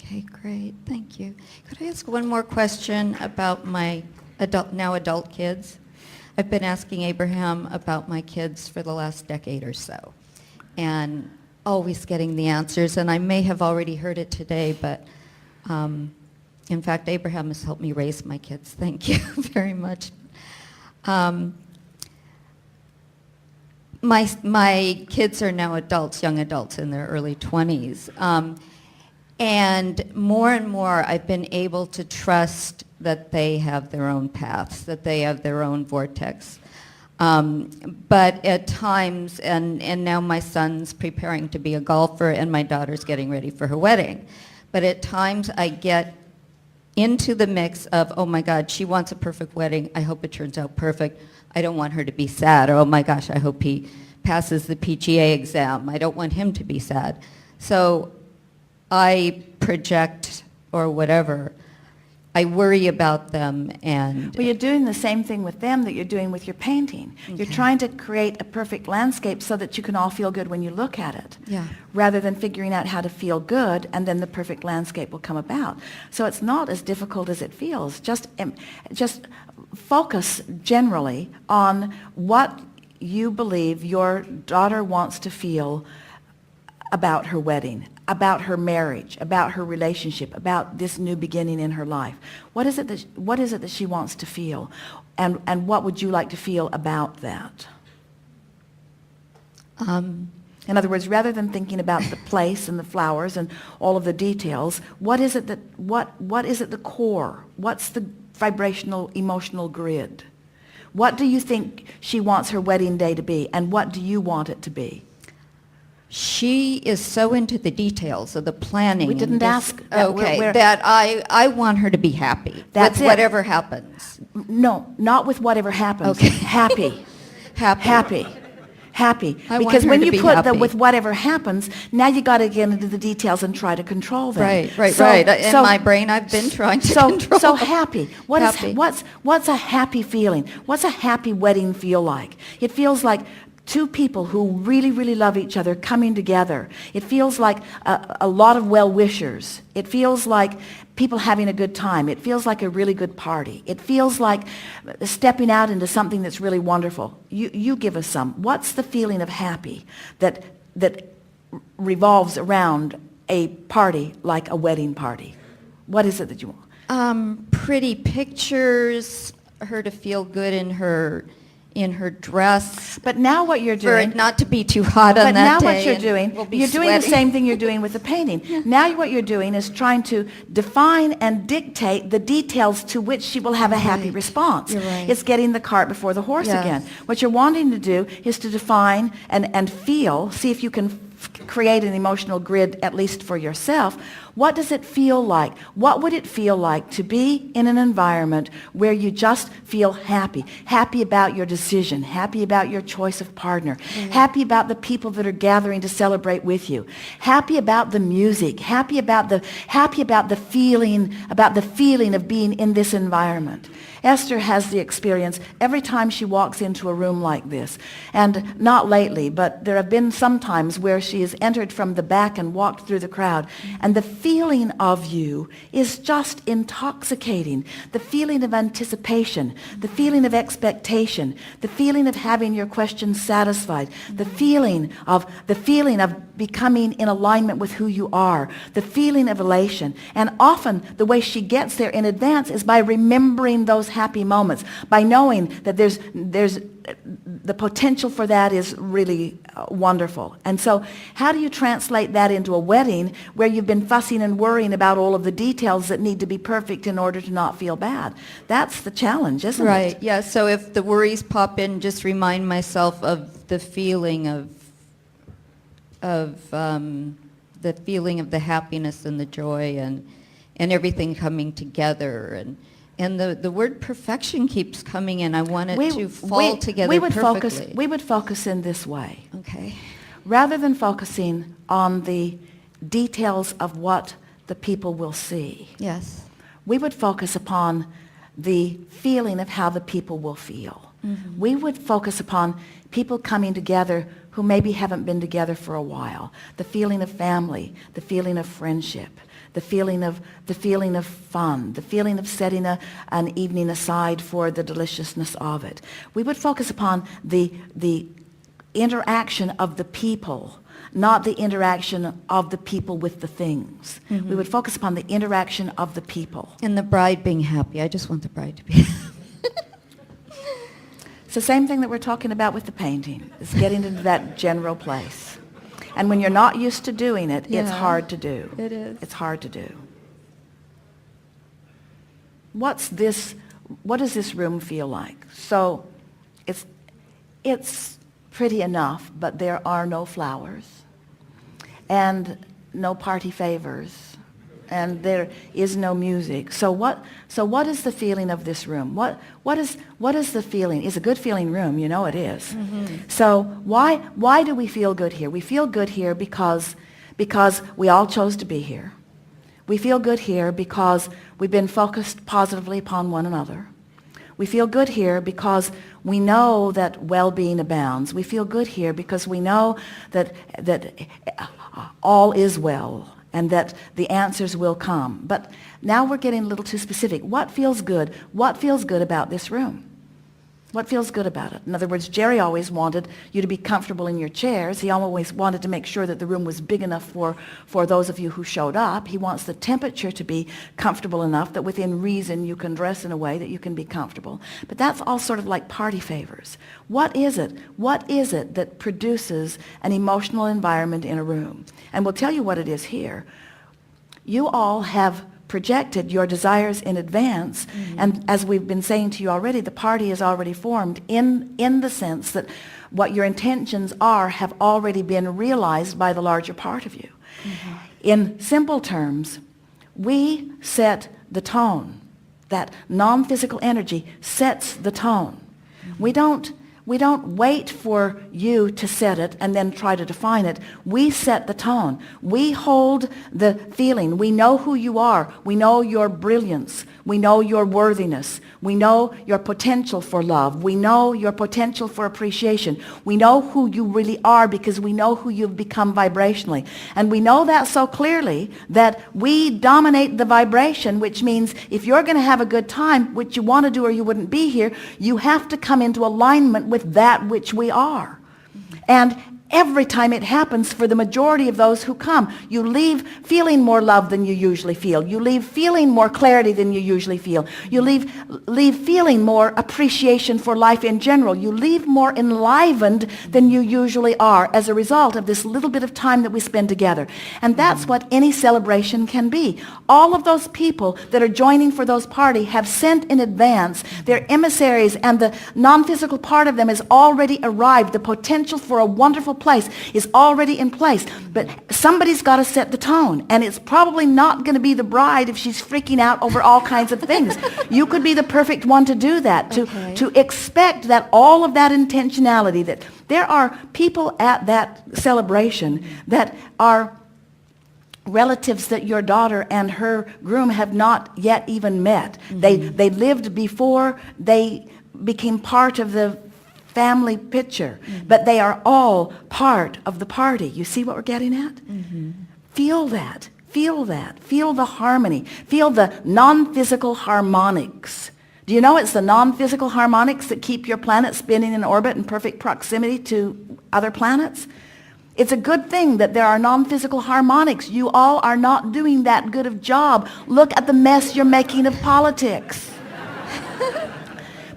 Okay, great. Thank you. Could I ask one more question about my adult kids? I've been asking Abraham about my kids for the last decade or so, and always getting the answers, and I may have already heard it today, but in fact, Abraham has helped me raise my kids. Thank you very much. My kids are now adults, young adults in their early 20s. And more I've been able to trust that they have their own paths, that they have their own vortex. But at times, and now my son's preparing to be a golfer and my daughter's getting ready for her wedding. But at times I get into the mix of, oh my God, she wants a perfect wedding. I hope it turns out perfect. I don't want her to be sad. Or, oh my gosh, I hope he passes the PGA exam. I don't want him to be sad. So I project or whatever. I worry about them and... Well, you're doing the same thing with them that you're doing with your painting. Okay. You're trying to create a perfect landscape so that you can all feel good when you look at it. Yeah. Rather than figuring out how to feel good, and then the perfect landscape will come about. So it's not as difficult as it feels. Just focus generally on what you believe your daughter wants to feel about her wedding, about her marriage, about her relationship, about this new beginning in her life. What is it that she wants to feel? And what would you like to feel about that? In other words, rather than thinking about the place and the flowers and all of the details, what is it the core? What's the vibrational, emotional grid? What do you think she wants her wedding day to be, and what do you want it to be? She is so into the details of the planning. We didn't ask. That I want her to be happy. That's with whatever happens. No, not with whatever happens. Okay. Happy. Happy. Happy. I Because want her when to you be put happy. the with whatever happens, now you got to get into the details and try to control them. Right. In my brain, I've been trying to control. So happy. Happy. What's a happy feeling? What's a happy wedding feel like? It feels like two people who really, really love each other coming together. It feels like a lot of well-wishers. It feels like people having a good time. It feels like a really good party. It feels like stepping out into something that's really wonderful. You give us some. What's the feeling of happy that revolves around a party like a wedding party? What is it that you want? Pretty pictures, her to feel good in her dress. But now what you're doing... For it not to be too hot on that day. But now what you're doing, you're doing the sweaty. same thing you're doing with the painting. Yeah. Now what you're doing is trying to define and dictate the details to which she will have a happy response. You're right. It's getting the cart before the horse again. What you're wanting to do is to define and feel, see if you can create an emotional grid, at least for yourself. What does it feel like? What would it feel like to be in an environment where you just feel happy? Happy about your decision, happy about your choice of partner, happy about the people that are gathering to celebrate with you, happy about the music, happy about the feeling of being in this environment. Esther has the experience every time she walks into a room like this, and not lately, but there have been some times where she has entered from the back and walked through the crowd, and the feeling of you is just intoxicating. The feeling of anticipation, the feeling of expectation, the feeling of having your questions satisfied, the feeling of becoming in alignment with who you are, the feeling of elation. And often the way she gets there in advance is by remembering those happy moments, by knowing that there's the potential for that is really wonderful. And so how do you translate that into a wedding where you've been fussing and worrying about all of the details that need to be perfect in order to not feel bad? That's the challenge, isn't it? Right, yeah. So if the worries pop in, just remind myself of the feeling of the happiness and the joy and everything coming together. And the word perfection keeps coming in. I want it to fall together perfectly. We would focus in this way. Okay. Rather than focusing on the details of what the people will see. Yes. We would focus upon the feeling of how the people will feel. Mm-hmm. We would focus upon people coming together who maybe haven't been together for a while. The feeling of family, the feeling of friendship, the feeling of fun, the feeling of setting an evening aside for the deliciousness of it. We would focus upon the interaction of the people, not the interaction of the people with the things. We would focus upon the interaction of the people. And the bride being happy. I just want the bride to be happy. It's the same thing that we're talking about with the painting. It's getting into that general place. And when you're not used to doing it, it's hard to do. It is. It's hard to do. What does this room feel like? So it's pretty enough, but there are no flowers and no party favors. And there is no music. So what is the feeling of this room? What is the feeling? It's a good feeling room, you know it is. So why do we feel good here? We feel good here because we all chose to be here. We feel good here because we've been focused positively upon one another. We feel good here because we know that well-being abounds. We feel good here because we know that all is well, and that the answers will come. But now we're getting a little too specific. What feels good? What feels good about this room? What feels good about it? In other words, Jerry always wanted you to be comfortable in your chairs. He always wanted to make sure that the room was big enough for those of you who showed up. He wants the temperature to be comfortable enough that within reason you can dress in a way that you can be comfortable. But that's all sort of like party favors. What is it? What is it that produces an emotional environment in a room? And we'll tell you what it is here. You all have projected your desires in advance, and as we've been saying to you already, the party is already formed in the sense that what your intentions are have already been realized by the larger part of you. In simple terms, we set the tone. That non-physical energy sets the tone. We don't wait for you to set it and then try to define it. We set the tone. We hold the feeling. We know who you are. We know your brilliance. We know your worthiness. We know your potential for love. We know your potential for appreciation. We know who you really are because we know who you've become vibrationally. And we know that so clearly that we dominate the vibration, which means if you're going to have a good time, which you want to do or you wouldn't be here, you have to come into alignment with that which we are. And every time it happens for the majority of those who come, you leave feeling more love than you usually feel. You leave feeling more clarity than you usually feel. You leave feeling more appreciation for life in general. You leave more enlivened than you usually are as a result of this little bit of time that we spend together. And that's what any celebration can be. All of those people that are joining for those parties have sent in advance their emissaries, and the non-physical part of them has already arrived. The potential for a wonderful place is already in place, but somebody's got to set the tone, and it's probably not going to be the bride if she's freaking out over all kinds of things. You could be the perfect one to do that, to expect that all of that intentionality, that there are people at that celebration that are relatives that your daughter and her groom have not yet even met. They lived before they became part of the family picture, but they are all part of the party. You see what we're getting at? Feel that. Feel that. Feel the harmony. Feel the non-physical harmonics. Do you know it's the non-physical harmonics that keep your planet spinning in orbit in perfect proximity to other planets? It's a good thing that there are non-physical harmonics. You all are not doing that good of job. Look at the mess you're making of politics.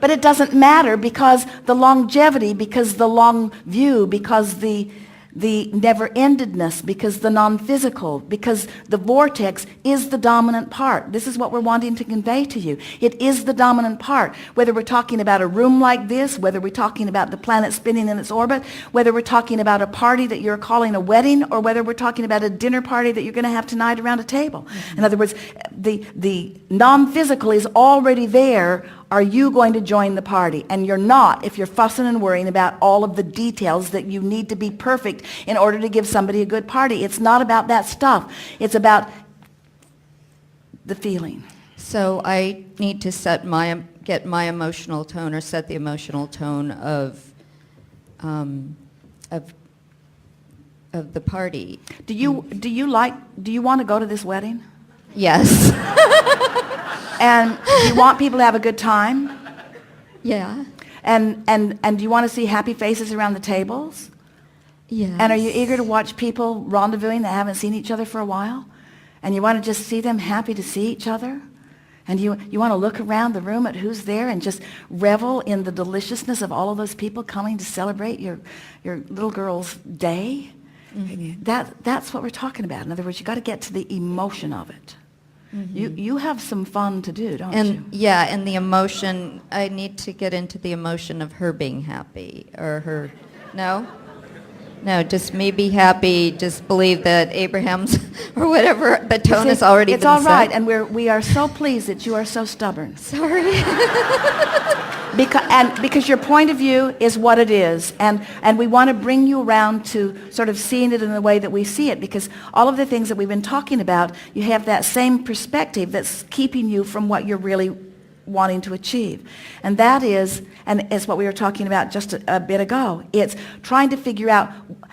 But it doesn't matter because the longevity, because the long view, because the never-endedness, because the non-physical, because the vortex is the dominant part. This is what we're wanting to convey to you. It is the dominant part. Whether we're talking about a room like this, whether we're talking about the planet spinning in its orbit, whether we're talking about a party that you're calling a wedding, or whether we're talking about a dinner party that you're going to have tonight around a table. In other words, the non-physical is already there. Are you going to join the party? And you're not if you're fussing and worrying about all of the details that you need to be perfect in order to give somebody a good party. It's not about that stuff. It's about the feeling. So I need to get my emotional tone, or set the emotional tone of of the party. Do you want to go to this wedding? Yes. And do you want people to have a good time? Yeah. And do you want to see happy faces around the tables? Yes. And are you eager to watch people rendezvousing that haven't seen each other for a while? And you want to just see them happy to see each other? And you want to look around the room at who's there and just revel in the deliciousness of all of those people coming to celebrate your little girl's day? Mm-hmm. That's what we're talking about. In other words, you got to get to the emotion of it. Mm-hmm. You have some fun to do, don't you? Yeah, and the emotion, I need to get into the emotion of her being happy, or her, no? No, just me be happy, just believe that Abraham's, or whatever, the tone has already been set. It's all right, and we are so pleased that you are so stubborn. Sorry. Because your point of view is what it is, and we want to bring you around to sort of seeing it in the way that we see it, because all of the things that we've been talking about, you have that same perspective that's keeping you from what you're really wanting to achieve. And that is, and it's what we were talking about just a bit ago, it's trying to figure out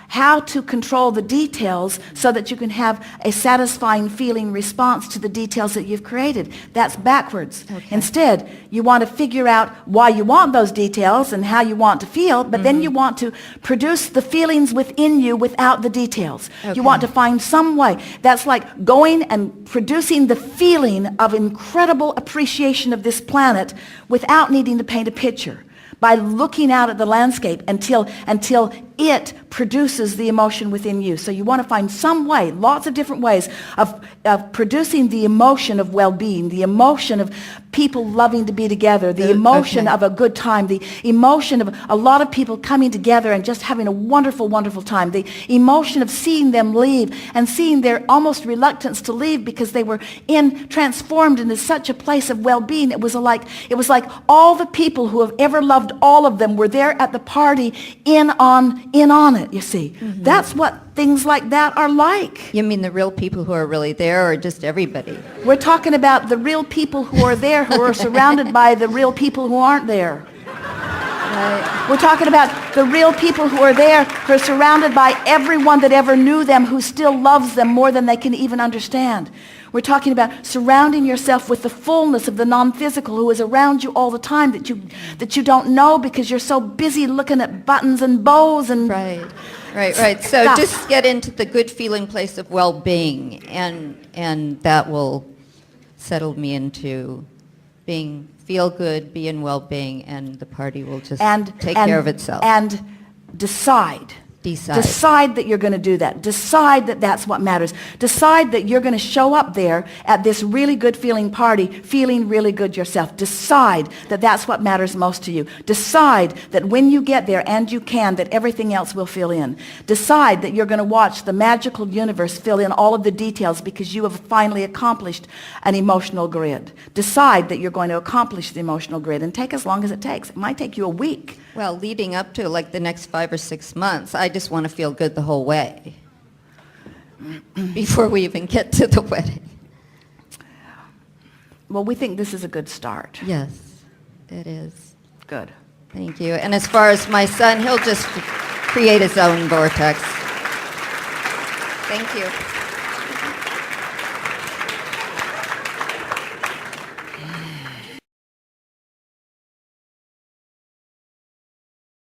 how to control the details so that you can have a satisfying feeling response to the details that you've created. That's backwards. Okay. Instead, you want to figure out why you want those details and how you want to feel, but then you want to produce the feelings within you without the details. Okay. You want to find some way. That's like going and producing the feeling of incredible appreciation of this planet without needing to paint a picture, by looking out at the landscape until it produces the emotion within you. So you want to find some way, lots of different ways of producing the emotion of well-being, the emotion of people loving to be together, the emotion of a good time, the emotion of a lot of people coming together and just having a wonderful, wonderful time, the emotion of seeing them leave and seeing their almost reluctance to leave because they were transformed into such a place of well-being. It was like all the people who have ever loved all of them were there at the party in on it, you see. Mm-hmm. That's what things like that are like. You mean the real people who are really there, or just everybody? We're talking about the real people who are there, who are surrounded by the real people who aren't there. Right. We're talking about the real people who are there, who are surrounded by everyone that ever knew them, who still loves them more than they can even understand. We're talking about surrounding yourself with the fullness of the non-physical who is around you all the time that you don't know because you're so busy looking at buttons and bows and Right. So stuff. Just get into the good feeling place of well-being, and that will settle me into feel good, be in well-being, and the party will just take care of itself. And decide that you're going to do that. Decide that that's what matters. Decide that you're going to show up there at this really good feeling party, feeling really good yourself. Decide that that's what matters most to you. Decide that when you get there, and you can, that everything else will fill in. Decide that you're going to watch the magical universe fill in all of the details because you have finally accomplished an emotional grid. Decide that you're going to accomplish the emotional grid, and take as long as it takes. It might take you a week. Well, leading up to like the next 5 or 6 months, I just want to feel good the whole way before we even get to the wedding. Well, we think this is a good start. Yes, it is. Good. Thank you. And as far as my son, he'll just create his own vortex. Thank you.